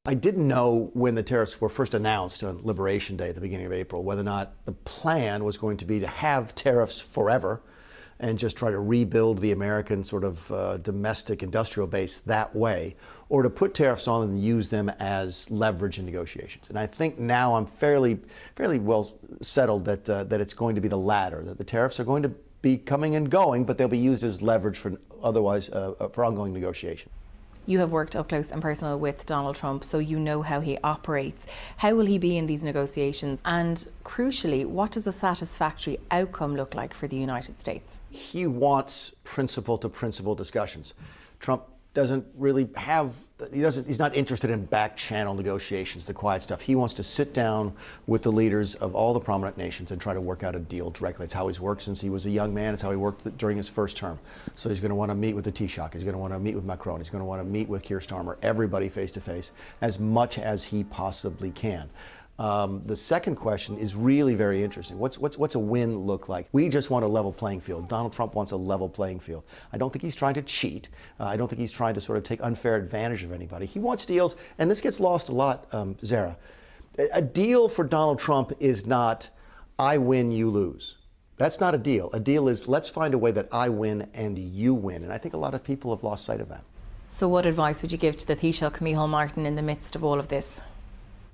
I didn't know when the tariffs were first announced on Liberation Day at the beginning of April whether or not the plan was going to be to have tariffs forever and just try to rebuild the American sort of domestic industrial base that way, or to put tariffs on and use them as leverage in negotiations. And I think now I'm fairly well settled that it's going to be the latter, that the tariffs are going to be coming and going, but they'll be used as leverage for for ongoing negotiation. You have worked up close and personal with Donald Trump, so you know how he operates. How will he be in these negotiations? And crucially, what does a satisfactory outcome look like for the United States? He wants principle to principle discussions. Trump doesn't really have, he's not interested in back channel negotiations, the quiet stuff. He wants to sit down with the leaders of all the prominent nations and try to work out a deal directly. It's how he's worked since he was a young man. It's how he worked during his first term. So he's going to want to meet with the Taoiseach. He's going to want to meet with Macron. He's going to want to meet with Keir Starmer, everybody face to face, as much as he possibly can. The second question is really very interesting. What's a win look like? We just want a level playing field. Donald Trump wants a level playing field. I don't think he's trying to cheat. I don't think he's trying to sort of take unfair advantage of anybody. He wants deals, and this gets lost a lot, Zara. A deal for Donald Trump is not, I win, you lose. That's not a deal. A deal is, let's find a way that I win and you win. And I think a lot of people have lost sight of that. So what advice would you give to the Taoiseach, Micheál Martin, in the midst of all of this?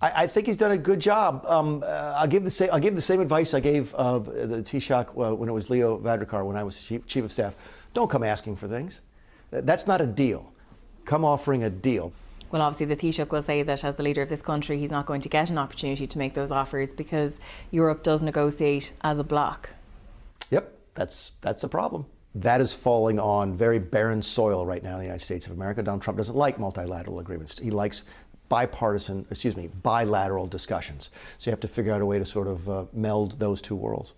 I think he's done a good job. I'll give the same advice I gave the Taoiseach when it was Leo Varadkar when I was chief of staff. Don't come asking for things. That's not a deal. Come offering a deal. Well, obviously the Taoiseach will say that as the leader of this country, he's not going to get an opportunity to make those offers because Europe does negotiate as a bloc. Yep, that's a problem. That is falling on very barren soil right now in the United States of America. Donald Trump doesn't like multilateral agreements. He likes bilateral discussions. So you have to figure out a way to sort of meld those two worlds.